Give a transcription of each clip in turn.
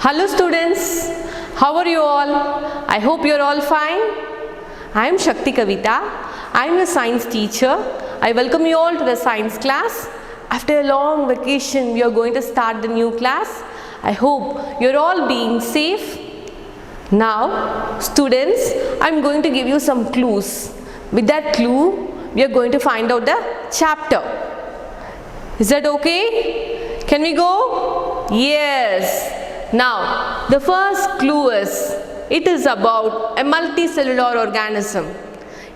Hello students, how are you all? I hope you are all fine. I am Shakti Kavita. I am a science teacher. I welcome you all to the science class. After a long vacation, we are going to start the new class. I hope you are all being safe. Now, students, I am going to give you some clues. With that clue, we are going to find out the chapter. Is that okay? Can we go? Yes. Now, the first clue is, it is about a multicellular organism.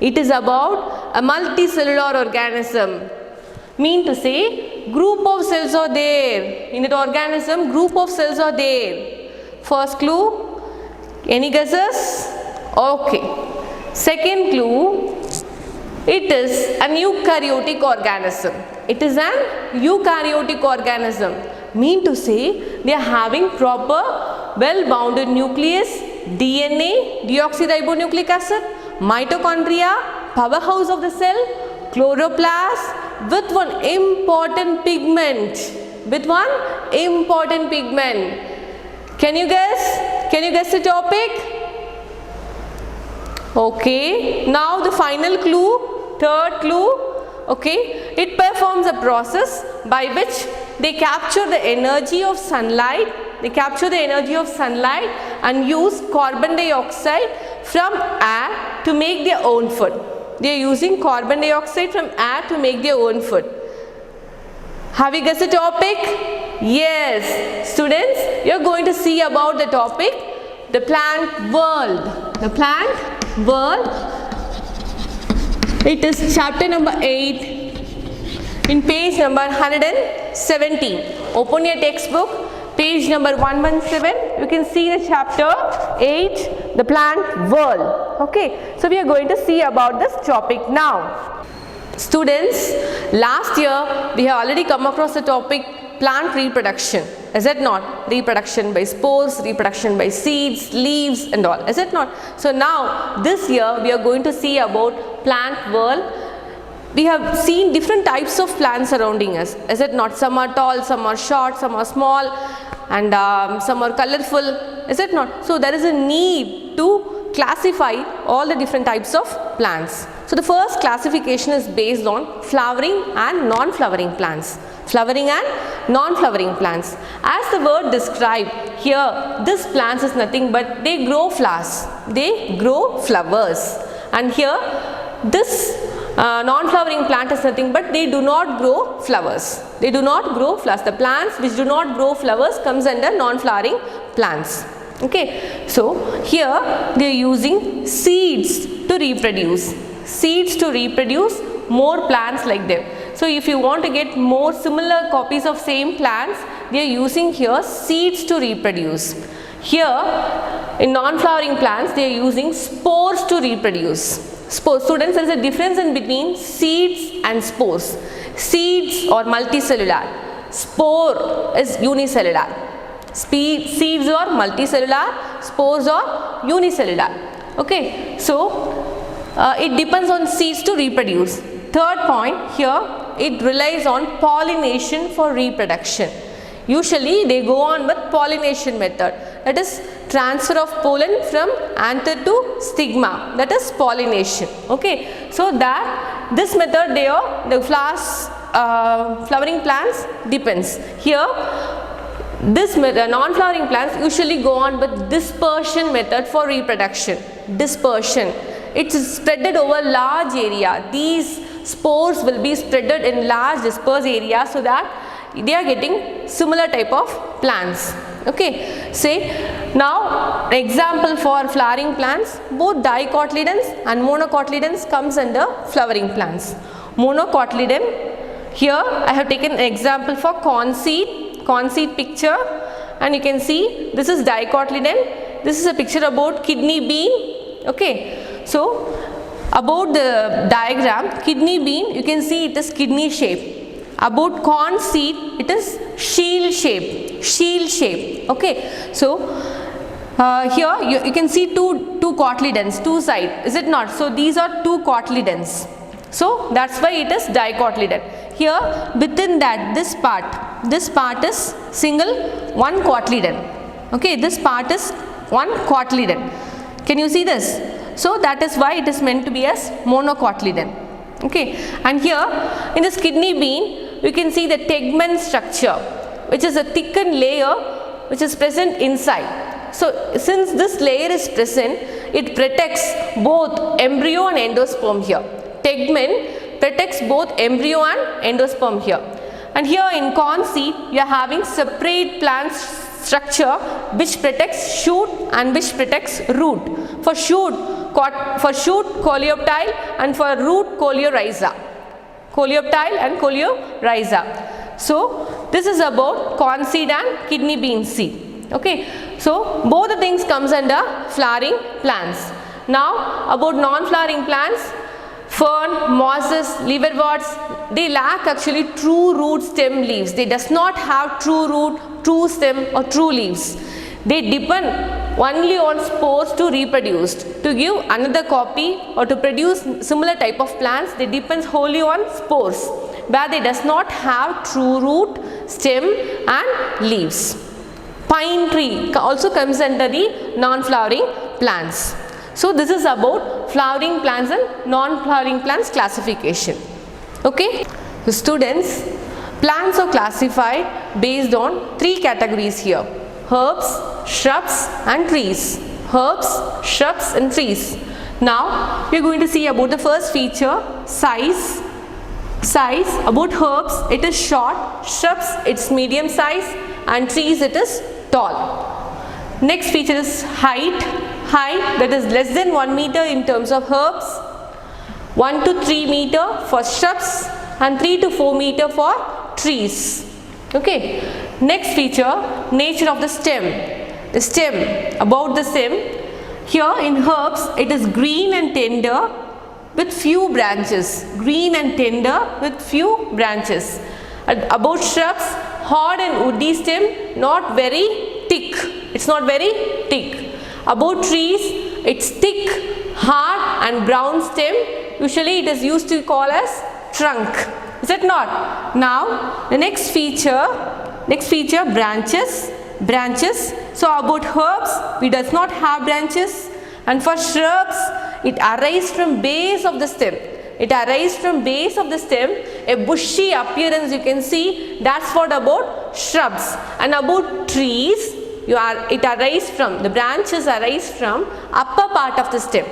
It is about a multicellular organism. Mean to say, group of cells are there. In that organism, group of cells are there. First clue, any guesses? Okay. Second clue, it is an eukaryotic organism. It is an eukaryotic organism. Mean to say, they are having proper well-bounded nucleus, DNA, deoxyribonucleic acid, mitochondria, powerhouse of the cell, chloroplast, with one important pigment. With one important pigment. Can you guess? Can you guess the topic? Okay. Now the final clue, third clue. Okay. It performs a process by which they capture the energy of sunlight. They capture the energy of sunlight and use carbon dioxide from air to make their own food. They are using carbon dioxide from air to make their own food. Have you guessed the topic? Yes. Students, you are going to see about the topic, the plant world. The plant world. It is chapter number 8. In page number 117, open your textbook, page number 117, you can see the chapter 8, the plant world. Okay, so we are going to see about this topic now. Students, last year we have already come across the topic plant reproduction. Is it not? Reproduction by spores, reproduction by seeds, leaves and all. Is it not? So now this year we are going to see about plant world. We have seen different types of plants surrounding us. Is it not? Some are tall, some are short, some are small and some are colorful. Is it not? So there is a need to classify all the different types of plants. So the first classification is based on flowering and non-flowering plants. Flowering and non-flowering plants. As the word described here, this plants is nothing but they grow flowers. They grow flowers. And here this non-flowering plant is nothing but they do not grow flowers. They do not grow flowers. The plants which do not grow flowers comes under non-flowering plants. Okay. So here they are using seeds to reproduce. Seeds to reproduce more plants like them. So if you want to get more similar copies of same plants, they are using here seeds to reproduce. Here in non-flowering plants they are using spores to reproduce. Spores. Students, there is a difference in between seeds and spores. Seeds are multicellular. Spore is unicellular. Seeds are multicellular. Spores are unicellular. Okay. So it depends on seeds to reproduce. Third point here, it relies on pollination for reproduction. Usually they go on with pollination method, that is transfer of pollen from anther to stigma, that is pollination. Okay. So that this method the flowers, flowering plants depends. Here this non-flowering plants usually go on with dispersion method for reproduction. Dispersion. It's spreaded over large area. These spores will be spreaded in large dispersed area so that they are getting similar type of plants. Okay. Say now example for flowering plants, both dicotyledons and monocotyledons comes under flowering plants. Monocotyledon, here I have taken an example for corn seed picture, and you can see this is dicotyledon. This is a picture about kidney bean. Okay. So about the diagram, kidney bean, you can see it is kidney shape. About corn seed, it is shield shape. Shield shape. Okay. So here you can see two cotyledons, two sides. Is it not? So these are two cotyledons. So that's why it is dicotyledon. Here within that this part is single one cotyledon. Okay, this part is one cotyledon. Can you see this? So that is why it is meant to be as monocotyledon. Okay, and here in this kidney bean you can see the tegmen structure, which is a thickened layer which is present inside. So since this layer is present, it protects both embryo and endosperm here. Tegmen protects both embryo and endosperm here. And here in corn seed you are having separate plant structure which protects shoot and which protects root. For shoot coleoptile and for root coleorhiza. Coleoptile and coleorhiza. So this is about corn seed and kidney bean seed. Okay, so both the things comes under flowering plants. Now about non-flowering plants, fern, mosses, liverworts, they lack actually true root stem leaves. They does not have true root, true stem or true leaves. They depend only on spores to reproduce. To give another copy or to produce similar type of plants, they depends wholly on spores, where they does not have true root, stem and leaves. Pine tree also comes under the non-flowering plants. So this is about flowering plants and non-flowering plants classification. Okay, so students, plants are classified based on three categories here: herbs, shrubs and trees. Herbs, shrubs and trees. Now we are going to see about the first feature, size. Size, about herbs it is short, shrubs it's medium size and trees it is tall. Next feature is height. Height, that is less than 1 meter in terms of herbs, 1 to 3 meter for shrubs and 3 to 4 meter for trees. Okay, next feature, nature of the stem. The stem, about the stem, here in herbs it is green and tender with few branches. Green and tender with few branches. About shrubs, hard and woody stem, not very thick. It's not very thick. About trees, it's thick, hard and brown stem. Usually it is used to call as trunk. Is it not? Now the next feature branches. Branches. So about herbs, we does not have branches, and for shrubs, it arises from base of the stem. It arises from base of the stem, a bushy appearance you can see. That's what about shrubs. And about trees, it arises from, the branches arise from upper part of the stem.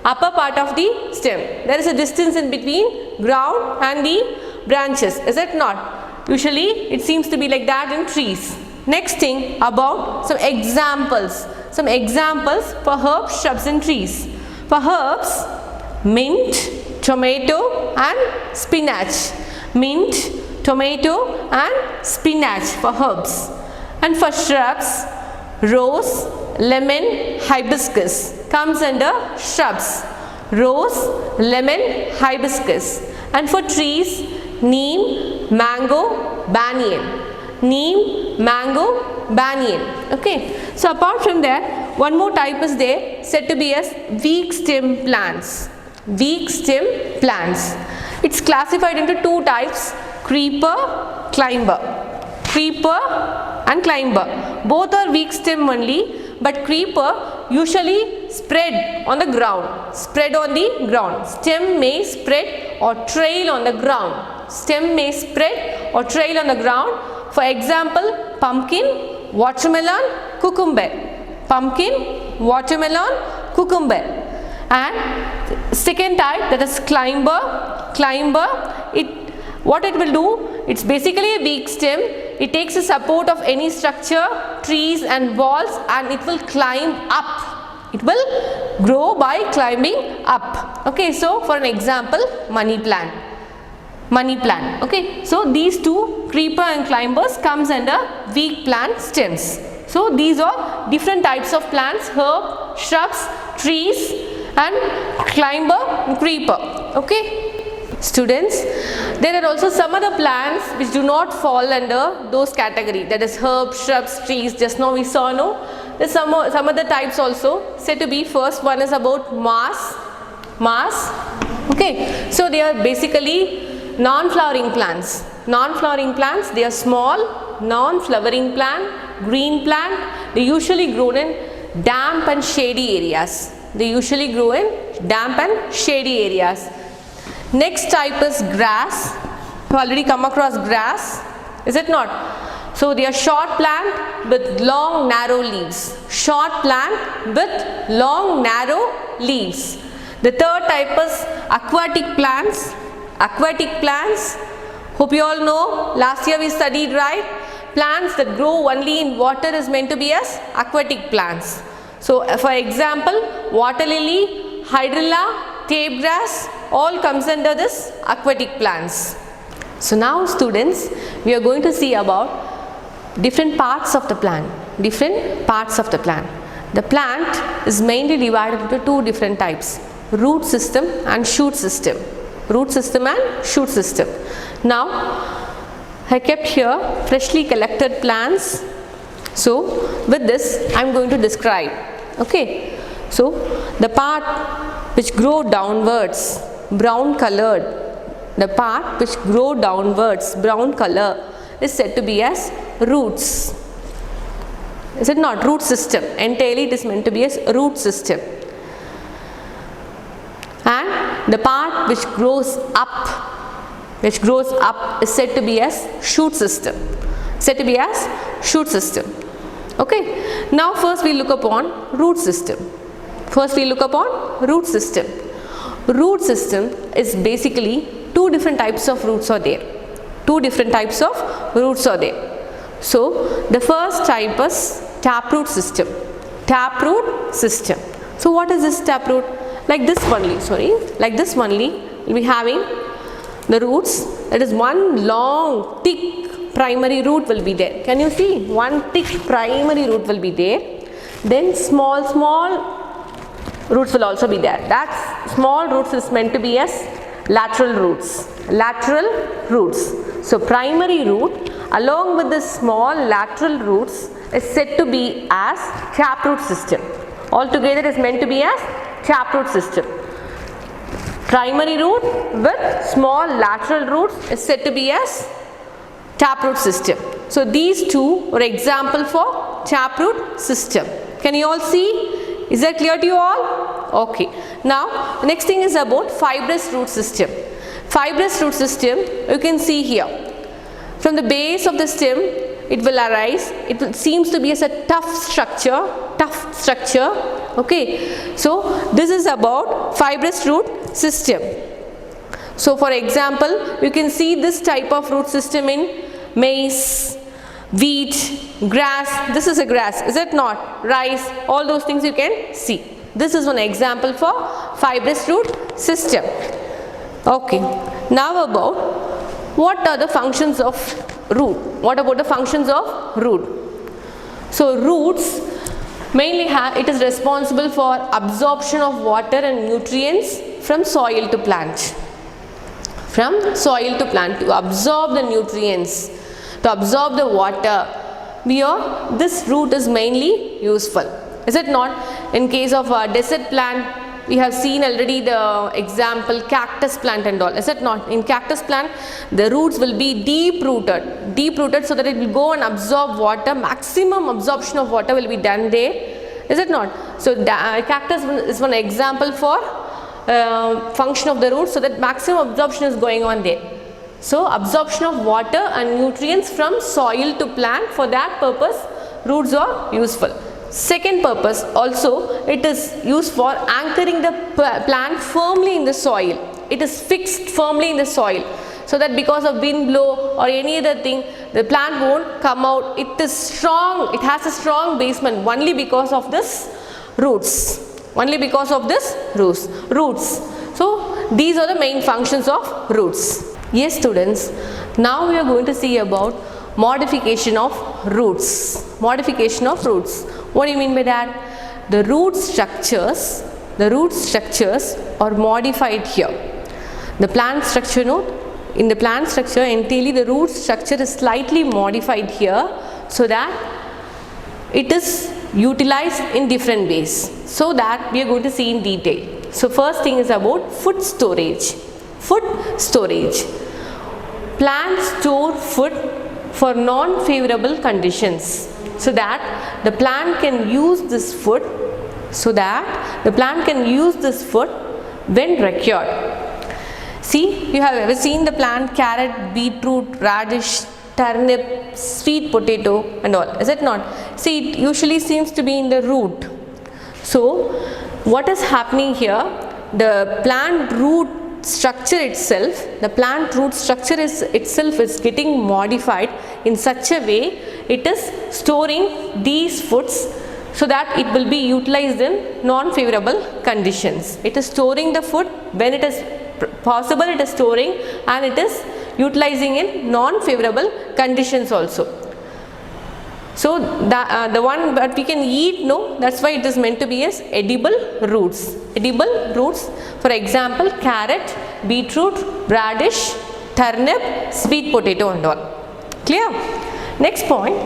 Upper part of the stem. There is a distance in between ground and the branches. Is it not? Usually it seems to be like that in trees. Next thing, about some examples. Some examples for herbs, shrubs and trees. For herbs, mint, tomato and spinach. Mint, tomato and spinach for herbs. And for shrubs, rose, lemon, hibiscus comes under shrubs. Rose, lemon, hibiscus. And for trees, neem, mango, banyan. Neem, mango, banyan. Okay. So apart from that, one more type is there, said to be as weak stem plants. Weak stem plants. It's classified into two types: creeper, climber. Creeper and climber. Both are weak stem only, but creeper usually spread on the ground. Spread on the ground. Stem may spread or trail on the ground. Stem may spread or trail on the ground. For example, pumpkin, watermelon, cucumber. Pumpkin, watermelon, cucumber. And second type, that is climber. Climber, what it will do, it's basically a weak stem. It takes the support of any structure, trees and walls, and it will climb up. It will grow by climbing up. Okay, so for an example, money plant. Money plant. Okay, so these two, creeper and climbers, comes under weak plant stems. So these are different types of plants: herb, shrubs, trees and climber and creeper. Okay, students, there are also some other plants which do not fall under those categories, that is herbs, shrubs, trees. Just now we saw, no? There's some other types also said to be. First one is about mass. Okay, so they are basically non-flowering plants. Non-flowering plants, they are small, non-flowering plant, green plant, they usually grow in damp and shady areas. They usually grow in damp and shady areas. Next type is grass. You already come across grass, is it not? So they are short plant with long narrow leaves. Short plant with long narrow leaves. The third type is aquatic plants. Aquatic plants, hope you all know, last year we studied, right? Plants that grow only in water is meant to be as aquatic plants. So for example, water lily, hydrilla, tape grass, all comes under this aquatic plants. So now students, we are going to see about different parts of the plant. Different parts of the plant. The plant is mainly divided into two different types. Root system and shoot system. Root system and shoot system. Now I kept here freshly collected plants. So with this I am going to describe. Okay. So the part which grow downwards, brown colored, the part which grow downwards, brown color, is said to be as roots. Is it not? Root system. Entirely it is meant to be as root system. And the part which grows up is said to be as shoot system. Said to be as shoot system. Okay. Now first we look upon root system. First we look upon root system. Root system is basically two different types of roots are there. Two different types of roots are there. So the first type is taproot system. Taproot system. So what is this taproot? Like this only, like this only, we'll be having the roots. That is one long thick primary root will be there. Can you see? One thick primary root will be there. Then small roots will also be there. That small roots is meant to be as lateral roots. Lateral roots. So primary root along with the small lateral roots is said to be as taproot system. Altogether is meant to be as taproot system. Primary root with small lateral roots is said to be as taproot system. So these two are example for taproot system. Can you all see? Is that clear to you all? Okay. Now next thing is about fibrous root system. Fibrous root system, you can see here. From the base of the stem, it will arise. It seems to be as a tough structure. Okay. So this is about fibrous root system. So for example, you can see this type of root system in maize, wheat, grass. This is a grass, is it not? Rice, all those things you can see. This is one example for fibrous root system. Okay. Now about what are the functions of root? What about the functions of root? So roots mainly it is responsible for absorption of water and nutrients from soil to plant. From soil to plant, to absorb the nutrients, to absorb the water. Here this root is mainly useful. Is it not? In case of a desert plant, we have seen already the example cactus plant and all. Is it not? In cactus plant, the roots will be deep rooted so that it will go and absorb water. Maximum absorption of water will be done there. Is it not? So cactus is one example for function of the roots, so that maximum absorption is going on there. So absorption of water and nutrients from soil to plant, for that purpose roots are useful. Second purpose also, it is used for anchoring the plant firmly in the soil. It is fixed firmly in the soil, so that because of wind blow or any other thing, the plant won't come out. It is strong, it has a strong basement only because of this roots. Only because of this roots. So these are the main functions of roots. Yes students, now we are going to see about modification of roots. Modification of roots. What do you mean by that? The root structures are modified here. The plant structure, in the plant structure entirely the root structure is slightly modified here, so that it is utilized in different ways. So that we are going to see in detail. So first thing is about food storage. Food storage. Plants store food for non-favorable conditions. so that the plant can use this food, when required. See, you have ever seen the plant carrot, beetroot, radish, turnip, sweet potato and all, is it not? See, it usually seems to be in the root. So what is happening here, the plant root structure itself is getting modified in such a way it is storing these foods so that it will be utilized in non-favorable conditions. It is storing the food when it is possible, it is storing, and it is utilizing in non-favorable conditions also. So the one that we can eat, no, that's why it is meant to be as edible roots. Edible roots, for example, carrot, beetroot, radish, turnip, sweet potato and all. Clear? Next point,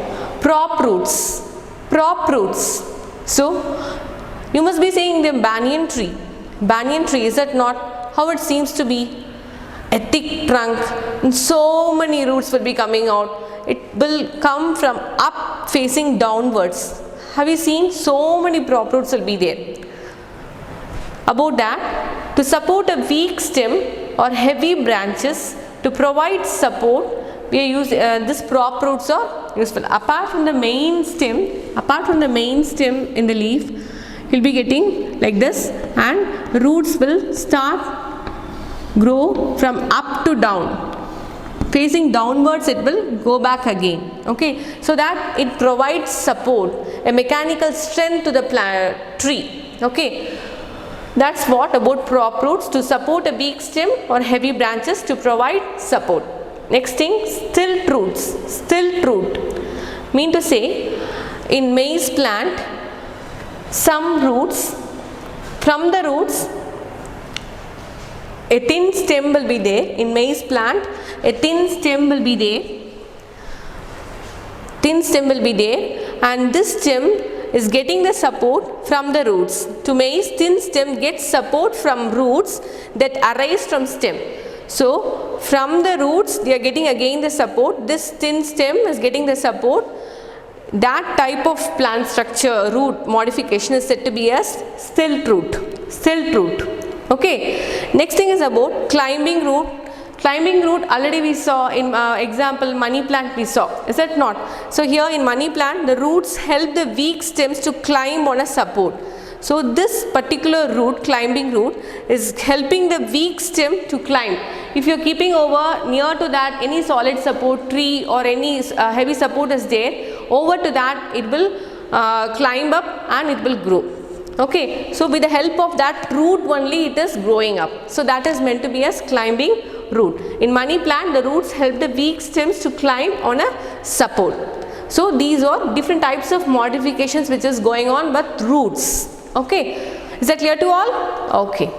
prop roots. Prop roots. So you must be saying the banyan tree. Banyan tree, is that not how it seems to be? A thick trunk and so many roots will be coming out. It will come from up facing downwards. Have you seen? So many prop roots will be there. About that, to support a weak stem or heavy branches, to provide support, we are using this prop roots are useful. Apart from the main stem in the leaf, you will be getting like this, and roots will start grow from up to down. Facing downwards, it will go back again. Okay, so that it provides support, a mechanical strength to the plant tree. Okay, that's what about prop roots, to support a weak stem or heavy branches, to provide support. Next thing, stilt roots. Stilt root mean to say, in maize plant, some roots, from the roots, a thin stem will be there. In maize plant, a thin stem will be there. And this stem is getting the support from the roots. To maize, thin stem gets support from roots that arise from stem. So from the roots, they are getting again the support. This thin stem is getting the support. That type of plant structure, root modification, is said to be as stilt root. Stilt root. Okay. Next thing is about climbing root. Climbing root, already we saw in example money plant we saw, is that not? So here in money plant, the roots help the weak stems to climb on a support. So this particular root, climbing root, is helping the weak stem to climb. If you are keeping over near to that any solid support, tree or any heavy support is there, over to that it will climb up and it will grow. Okay, so with the help of that root only it is growing up. So that is meant to be as climbing root. In money plant, the roots help the weak stems to climb on a support. So these are different types of modifications which is going on with roots. Okay, is that clear to all? Okay.